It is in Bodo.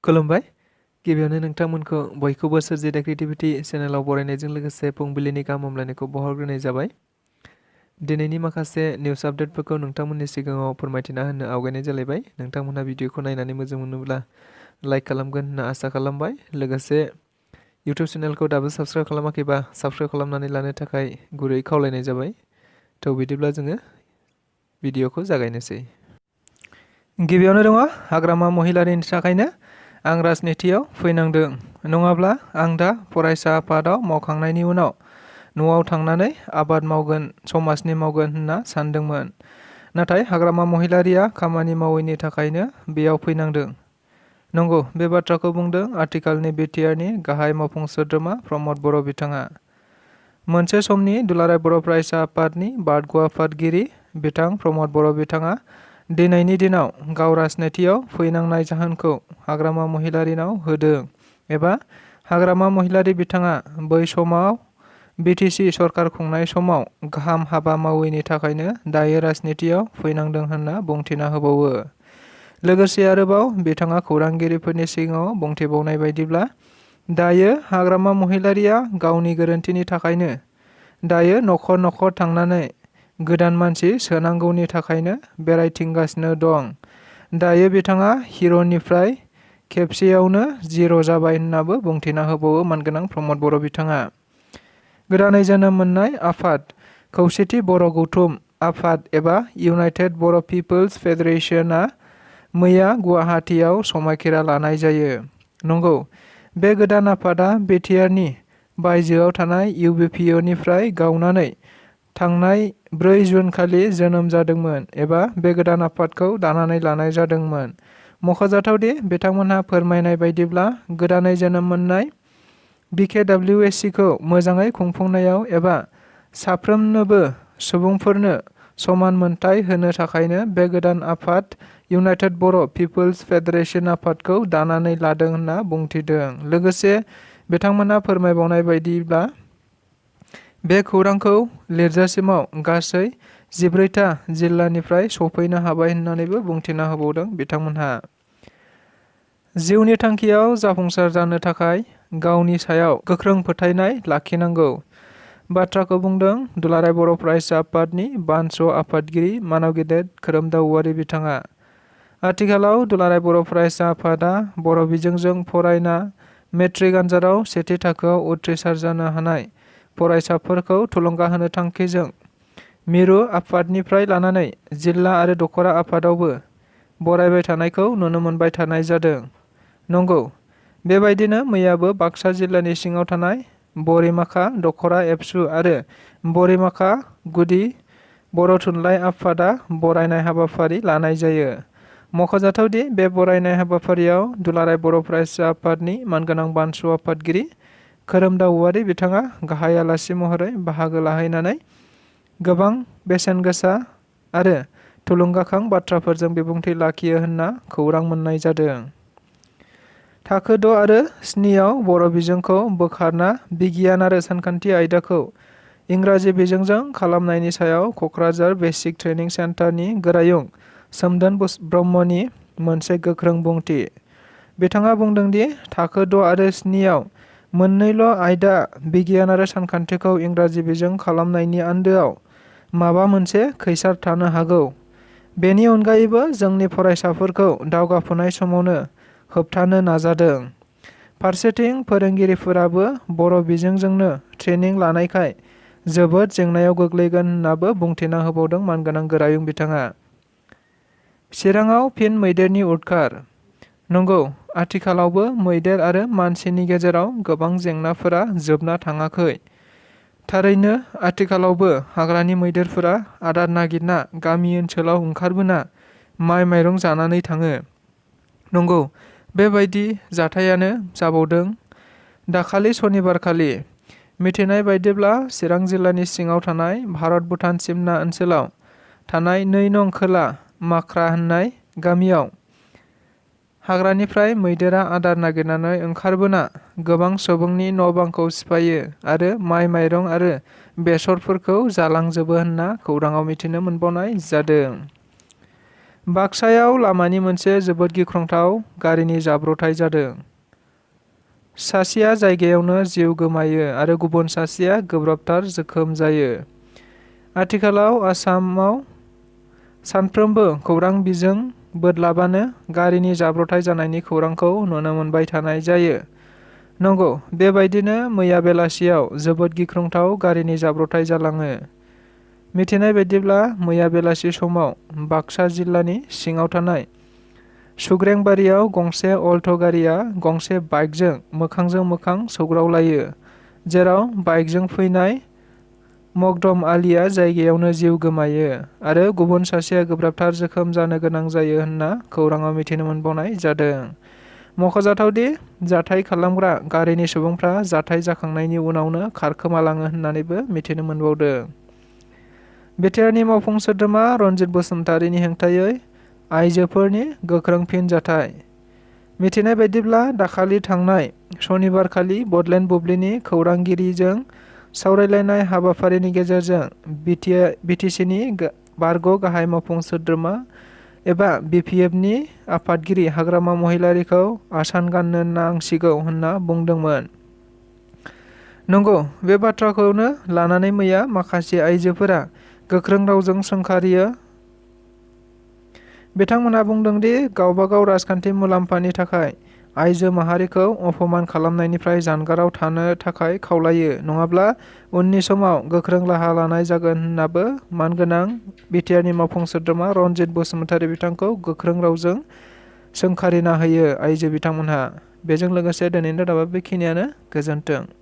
खुलुमबाय। गिबियावनो नोंथांमोनखौ बयखौबो सोरजिदा क्रिएटिभिटी चेनेलाव बरायनायजों लोगोसे फुंबिलिनि गाहाम हामलायनायखौ बावहरग्रोनाय जाबाय। दिनैनि माखासे निउस आपडेटफोरखौ नोंथांमोननि सिगाङाव फोरमायथिना होनो आवगायनाय जालायबाय। नोंथांमोनहा भिडिअखौ नायनानै मोजां मोनोब्ला लाइक खालामगोन होनना आसा खालामबाय। लोगोसे इउटिउब चेनेलखौ दाबो साबस्क्राइब खालामाखैबा साबस्क्राइब खालामनानै लानो थाखाय गुरै खावलायनाय जाबाय। थ' बिदिब्ला जोङो भिडिअखौ जागायनोसै। गिबियावनो दङ हाग्रामा महिलारिनि थाखायनो आं राजनितियाव फैनांदों, नङाब्ला आं दा फरायसा आफादाव मावखांनायनि उनाव न'आव थांनानै आबाद मावगोन, समाजनि मावगोन होनना सानदोंमोन। नाथाय हाग्रामा महिलारिया खामानि मावैनि थाखायनो बेयाव फैनांदों। नंगौ, बे बाथ्राखौ बुंदों आथिखालनि बिटिआरनि गाहाय मावफुं सोद्रोमा प्रमद बर' बिथाङा। मोनसे समनि दुलाराय बर' फरायसा आफादनि बारग' आफादगिरि बिथां प्रमद बर' बिथाङा दिनैनि दिनाव गाव राजनितियाव फैनांनाय जाहोनखौ हाग्रामा महिलारिनाव होदों एबा हाग्रामा महिलारि बिथाङा बै समाव बिटिसि सरकार खुंनाय समाव गाहाम हाबा मावैनि थाखायनो दायो राजनितियाव फैनांदों होनना बुंथिना होबावो। लोगोसे आरोबाव बिथाङा खौरांगिरिफोरनि सिगाङाव बुंथिबावनाय बायदिब्ला दायो हाग्रामा महिलारिया गावनि गोरोन्थिनि थाखायनो दायो न'खर न'खर थांनानै गोदान मानसि सोनांगौनि थाखायनो बेरायथिंगासिनो दं। दायो बिथाङा हिर'निफ्राय खेबसेयावनो जिर' जाबाय होननाबो बुंथिना होबावो मानगोनां प्रमद बर' बिथाङा। गोदानै जोनोम मोननाय आफाद खौसेथि बर' गौथुम आफाद एबा इउनाइटेड बर' पिपोल्स फेडारेशनआ मैया गुवाहाटीआव समायखिरा लानाय जायो। नंगौ, बे गोदान आफादा बिटिआरनि बायजोआव थानाय इउबिपिअनिफ्राय गावनानै थांनाय 4 जुन खालि जोनोम जादोंमोन एबा बे गोदान आफादखौ दानानै लानाय जादोंमोन। मख'जाथावदि बिथांमोनहा फोरमायनाय बायदिब्ला गोदानै जोनोम मोननाय बिकेडब्लिउएससिखौ मोजाङै खुंफुंनायाव एबा साफ्रोमनोबो सुबुंफोरनो समान मोनथाय होनो थाखायनो बे गोदान आफाद इउनाइटेड बर' पिपोल्स फेडारेशन आफादखौ दानानै लादों होनना बुंथिदों। लोगोसे बिथांमोनहा फोरमायबावनाय बायदिब्ला बे खौरांखौ लिरजासिमाव गासै 14था जिल्लानिफ्राय सफैनो हाबाय होननानैबो बुंथिना होबावदों बिथांमोनहा। जिउनि थांखियाव जाफुंसार जानो थाखाय गावनि सायाव गोख्रों फोथायनाय लाखिनांगौ बाथ्राखौ बुंदों दुलाराय बर' फरायसा आफादनि बानस' आफादगिरि मानाव गेदेर खोरोमदाव औवारी बिथाङा। आथिखालाव दुलाराय बर' फरायसा आफादा बर' बिजोंजों फरायना मेट्रिक आनजादाव सेथि थाखोआव उथ्रिसार जानो हानाय फरायसाफोरखौ थुलुंगा होनो थांखिजों मिरु आफादनिफ्राय लानानै जिल्ला आरो दख'रा आफादावबो बरायबाय थानायखौ नुनो मोनबाय थानाय जादों। नंगौ, बेबायदिनो मैयाबो बाक्सा जिल्लानि सिङाव थानाय बरिमाखा दख'रा एबसु आरो बरिमाखा गुदि बर' थुनलाइ आफादा बरायनाय हाबाफारि लानाय जायो। मख'जाथावदि बे बरायनाय हाबाफारियाव दुलाराय बर' फरायसा आफादनि मानगोनां बानस' आफादगिरि खोरोमदाव औवारी बिथाङा गाहाय आलासि महरै बाहागो लाहैनानै गोबां बेसेन गोसा आरो थुलुंगाखां बाथ्राफोरजों बिबुंथि लाखियो होनना खौरां मोननाय जादों। थाखो 6 आरो 7 आव बर' बिजोंखौ बोखारना बिगियान आरो सानखान्थि आयदाखौ इंराजि बिजोंजों खालामनायनि सायाव क'क्राझार बेसिक ट्रेनिं सेन्टारनि गोरायुं सोमदोन ब्रह्मनि मोनसे गोख्रों बुंथि। बिथाङा बुंदोंदि थाखो 6 आरो 7 आव मोननैल' आयदा बिगियान आरो सानखान्थिखौ इंराजि बिजों खालामनायनि आन्दोआव माबा मोनसे खैसार थानो हागौ। बेनि अनगायैबो जोंनि फरायसाफोरखौ दावगाफुनाय समावनो होबथानो नाजादों। फारसेथिं फोरोंगिरिफोराबो बर' बिजोंजोंनो ट्रेनिं लानायखाय जोबोद जेंनायाव गोग्लैगोन होननाबो बुंथिना होबावदों मानगोनां गोरायुं बिथाङा। चिराङाव फिन मैदेरनि उदखार। नंगौ, आथिखालावबो मैदेर आरो मानसिनि गेजेराव गोबां जेंनाफोरा जोबना थाङाखै। थारैनो आथिखालावबो हाग्रानि मैदेरफोरा आदार नागिरना गामि ओनसोलाव ओंखारबोना माइ माइरं जानानै थाङो। नंगौ, बेबायदि जाथायानो जाबावदों। दाखालि सनिबारखालि मिथिनाय बायदिब्ला चिरां जिल्लानि सिङाव थानाय भारत भुटान सिमना ओनसोलाव थानाय 2 नं खोला माख्रा होननाय गामियाव हाग्रानिफ्राय मैदेरा आदार नागिरनानै ओंखारबोना गोबां सुबुंनि न' बांखौ सिफायो आरो माइ माइरं आरो बेसरफोरखौ जालांजोबो होनना खौराङाव मिथिनो मोनबावनाय जादों। बाक्सायाव लामानि मोनसे जोबोद गिख्रंथाव गारिनि जाब्रबथाय जादों। सासेया जायगायावनो जिउ गोमायो आरो गुबुन सासेया गोब्राबथार जोखोम जायो। आथिखालाव आसामाव सानफ्रोमबो खौरां बिजों बोदलाबानो गारिनि जाब्रबथाय जानायनि खौरांखौ नुनो मोनबाय थानाय जायो। नंगौ, बेबायदिनो मैया बेलासियाव जोबोद गिख्रंथाव गारिनि जाब्रबथाय जालाङो। मिथिनाय बायदिब्ला मैया बेलासि समाव बाक्सा जिल्लानि सिङाव थानाय सुग्रेंबारियाव गंसे अल्ट' गारिया गंसे बाइकजों मोखांजों मोखां सौग्रावलायो, जेराव बाइकजों फैनाय मखदम आलीआ जायगायावनो जिउ गोमायो आरो गुबुन सासेया गोब्राबथार जोखोम जानो गोनां जायो होनना खौराङाव मिथिनो मोनबावनाय जादों। मख'जाथावदि जाथाय खालामग्रा गारिनि सुबुंफ्रा जाथाय जाखांनायनि उनावनो खारखोमालाङो होननानैबो मिथिनो मोनबावदों। बिटिआरनि मावफुं सोद्रोमा रनजित बसुमतारिनि हेंथायै आइजोफोरनि गोख्रों फिनजाथाय। मिथिनाय बायदिब्ला दाखालि थांनाय सनिबारखालि बडलेण्ड बुब्लिनि खौरांगिरिजों सावरायलायनाय हाबाफारिनि गेजेरजों बिटिसिनि बारग' गाहाय मावफुं सोद्रोमा एबा बिपिएफनि आफादगिरि हाग्रामा महिलारिखौ आसान गाननो नांसिगौ होनना बुंदोंमोन। नंगौ, बे बाथ्राखौनो लानानै मैया माखासे आइजोफोरा गोख्रों रावजों सोंखारियो। बिथांमोनहा बुंदोंदि गावबागाव राजखान्थि मुलाम्फानि थाखाय आइजो माहारिखौ अपमान खालामनायनिफ्राय जानगाराव थानो थाखाय खावलायो, नङाब्ला उननि समाव गोख्रों राहा लानाय जागोन होननाबो मानगोनां बिटिआरनि मावफुं सोद्रोमा रनजित बसुमतारि बिथांखौ गोख्रों रावजों सोंखारिना होयो आइजो बिथांमोनहा। बेजों लोगोसे दिनैनि रादाबा बेखिनियानो। गोजोन्थों।